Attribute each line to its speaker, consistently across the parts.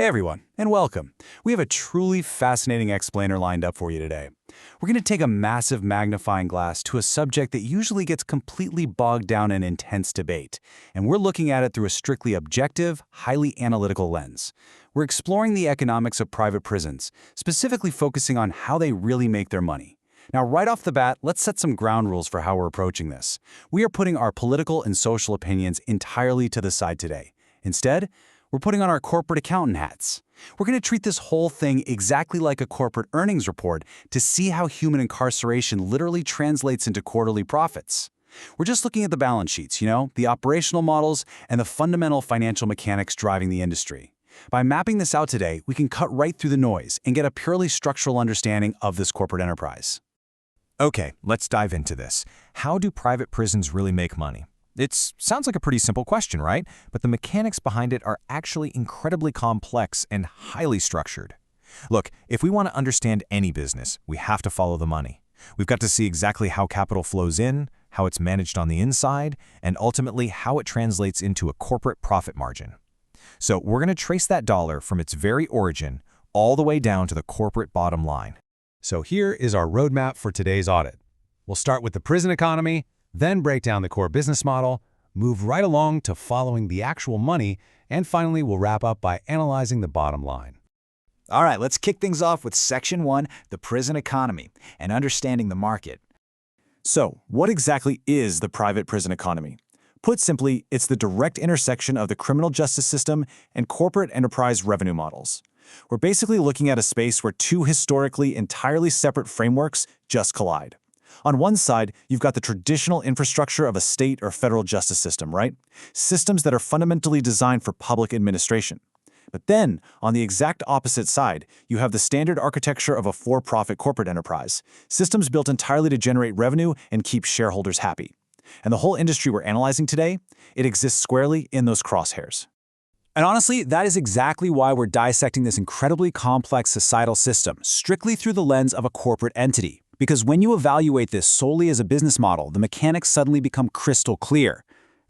Speaker 1: Hey everyone, and welcome. We have a truly fascinating explainer lined up for you today. We're going to take a massive magnifying glass to a subject that usually gets completely bogged down in intense debate, and we're looking at it through a strictly objective, highly analytical lens. We're exploring the economics of private prisons, specifically focusing on how they really make their money. Now, right off the bat, let's set some ground rules for how we're approaching this. We are putting our political and social opinions entirely to the side today. Instead, we're putting on our corporate accountant hats. We're going to treat this whole thing exactly like a corporate earnings report to see how human incarceration literally translates into quarterly profits. We're just looking at the balance sheets, the operational models and the fundamental financial mechanics driving the industry. By mapping this out today, we can cut right through the noise and get a purely structural understanding of this corporate enterprise.
Speaker 2: Okay, let's dive into this. How do private prisons really make money? It sounds like a pretty simple question, right? But the mechanics behind it are actually incredibly complex and highly structured. Look, if we want to understand any business, we have to follow the money. We've got to see exactly how capital flows in, how it's managed on the inside, and ultimately how it translates into a corporate profit margin. So we're going to trace that dollar from its very origin all the way down to the corporate bottom line.
Speaker 3: So here is our roadmap for today's audit. We'll start with the prison economy, then break down the core business model, move right along to following the actual money, and finally we'll wrap up by analyzing the bottom line.
Speaker 4: All right, let's kick things off with Section 1, the prison economy, and understanding the market.
Speaker 1: So, what exactly is the private prison economy? Put simply, it's the direct intersection of the criminal justice system and corporate enterprise revenue models. We're basically looking at a space where two historically entirely separate frameworks just collide. On one side, you've got the traditional infrastructure of a state or federal justice system, right? Systems that are fundamentally designed for public administration. But then, on the exact opposite side, you have the standard architecture of a for-profit corporate enterprise, systems built entirely to generate revenue and keep shareholders happy. And the whole industry we're analyzing today, it exists squarely in those crosshairs. And honestly, that is exactly why we're dissecting this incredibly complex societal system strictly through the lens of a corporate entity. Because when you evaluate this solely as a business model, the mechanics suddenly become crystal clear.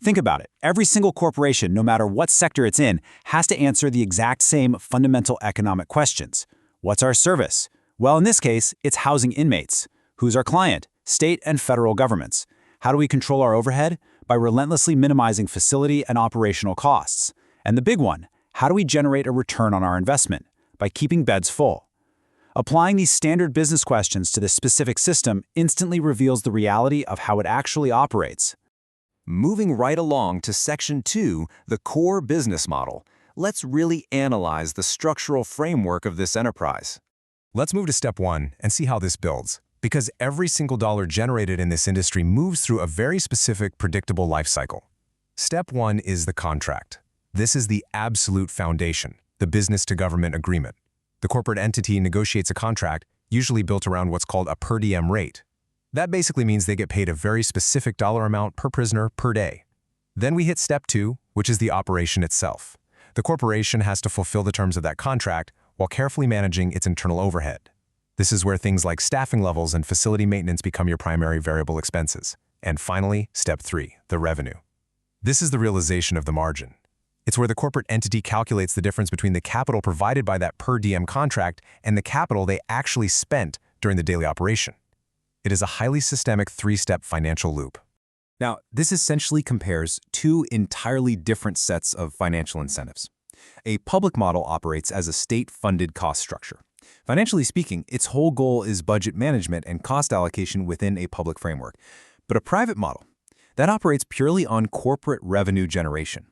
Speaker 1: Think about it. Every single corporation, no matter what sector it's in, has to answer the exact same fundamental economic questions. What's our service? Well, in this case, it's housing inmates. Who's our client? State and federal governments. How do we control our overhead? By relentlessly minimizing facility and operational costs. And the big one, how do we generate a return on our investment? By keeping beds full. Applying these standard business questions to this specific system instantly reveals the reality of how it actually operates.
Speaker 2: Moving right along to Section 2, the core business model, let's really analyze the structural framework of this enterprise. Let's move to Step 1 and see how this builds. Because every single dollar generated in this industry moves through a very specific, predictable life cycle. Step 1 is the contract. This is the absolute foundation, the business-to-government agreement. The corporate entity negotiates a contract, usually built around what's called a per diem rate. That basically means they get paid a very specific dollar amount per prisoner per day. Then we hit Step 2, which is the operation itself. The corporation has to fulfill the terms of that contract while carefully managing its internal overhead. This is where things like staffing levels and facility maintenance become your primary variable expenses. And finally, Step 3, the revenue. This is the realization of the margin. It's where the corporate entity calculates the difference between the capital provided by that per diem contract and the capital they actually spent during the daily operation. It is a highly systemic three-step financial loop.
Speaker 1: Now, this essentially compares two entirely different sets of financial incentives. A public model operates as a state-funded cost structure. Financially speaking, its whole goal is budget management and cost allocation within a public framework. But a private model, that operates purely on corporate revenue generation.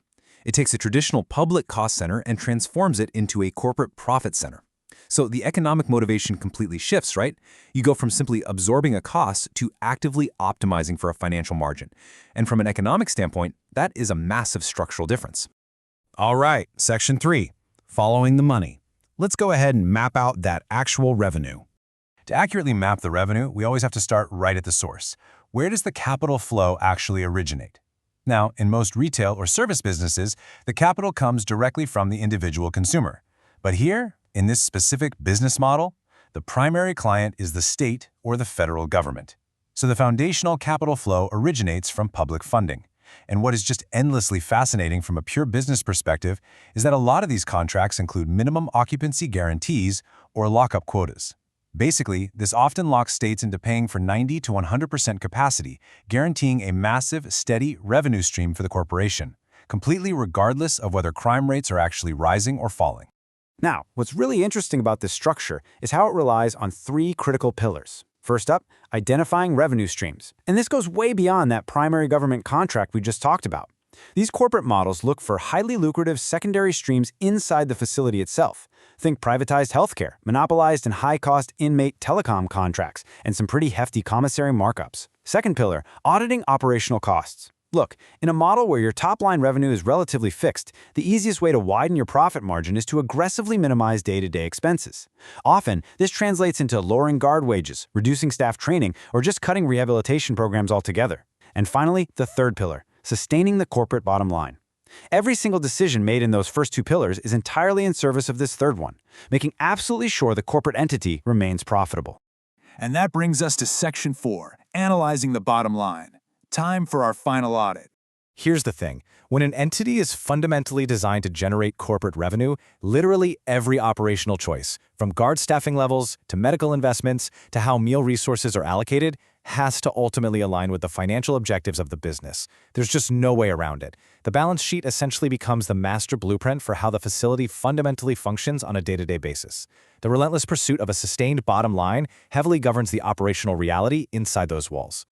Speaker 1: It takes a traditional public cost center and transforms it into a corporate profit center. So the economic motivation completely shifts, right? You go from simply absorbing a cost to actively optimizing for a financial margin. And from an economic standpoint, that is a massive structural difference.
Speaker 3: All right, Section 3, following the money. Let's go ahead and map out that actual revenue. To accurately map the revenue, we always have to start right at the source. Where does the capital flow actually originate? Now, in most retail or service businesses, the capital comes directly from the individual consumer. But here, in this specific business model, the primary client is the state or the federal government. So the foundational capital flow originates from public funding. And what is just endlessly fascinating from a pure business perspective is that a lot of these contracts include minimum occupancy guarantees or lockup quotas. Basically, this often locks states into paying for 90 to 100% capacity, guaranteeing a massive, steady revenue stream for the corporation, completely regardless of whether crime rates are actually rising or falling.
Speaker 5: Now, what's really interesting about this structure is how it relies on three critical pillars. First up, identifying revenue streams. And this goes way beyond that primary government contract we just talked about. These corporate models look for highly lucrative secondary streams inside the facility itself. Think privatized healthcare, monopolized and high-cost inmate telecom contracts, and some pretty hefty commissary markups. Second pillar, auditing operational costs. Look, in a model where your top-line revenue is relatively fixed, the easiest way to widen your profit margin is to aggressively minimize day-to-day expenses. Often, this translates into lowering guard wages, reducing staff training, or just cutting rehabilitation programs altogether. And finally, the third pillar, sustaining the corporate bottom line. Every single decision made in those first two pillars is entirely in service of this third one, making absolutely sure the corporate entity remains profitable.
Speaker 1: And that brings us to Section 4, analyzing the bottom line. Time for our final audit.
Speaker 2: Here's the thing. When an entity is fundamentally designed to generate corporate revenue, literally every operational choice, from guard staffing levels to medical investments to how meal resources are allocated, has to ultimately align with the financial objectives of the business. There's just no way around it. The balance sheet essentially becomes the master blueprint for how the facility fundamentally functions on a day-to-day basis. The relentless pursuit of a sustained bottom line heavily governs the operational reality inside those walls.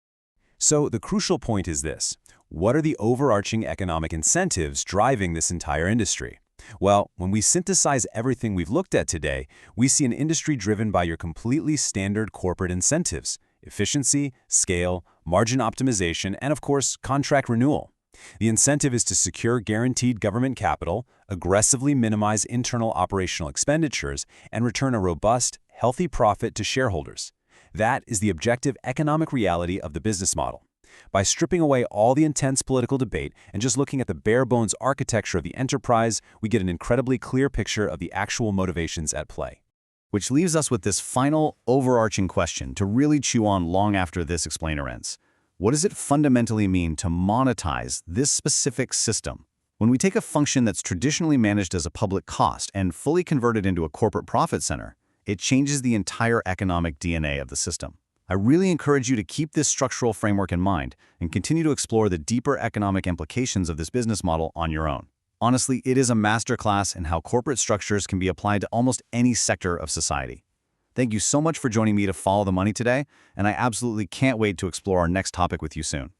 Speaker 3: So the crucial point is this. What are the overarching economic incentives driving this entire industry? Well, when we synthesize everything we've looked at today, we see an industry driven by your completely standard corporate incentives: efficiency, scale, margin optimization, and of course, contract renewal. The incentive is to secure guaranteed government capital, aggressively minimize internal operational expenditures, and return a robust, healthy profit to shareholders. That is the objective economic reality of the business model. By stripping away all the intense political debate and just looking at the bare-bones architecture of the enterprise, we get an incredibly clear picture of the actual motivations at play.
Speaker 6: Which leaves us with this final, overarching question to really chew on long after this explainer ends. What does it fundamentally mean to monetize this specific system? When we take a function that's traditionally managed as a public cost and fully convert it into a corporate profit center, it changes the entire economic DNA of the system. I really encourage you to keep this structural framework in mind and continue to explore the deeper economic implications of this business model on your own. Honestly, it is a masterclass in how corporate structures can be applied to almost any sector of society. Thank you so much for joining me to follow the money today, and I absolutely can't wait to explore our next topic with you soon.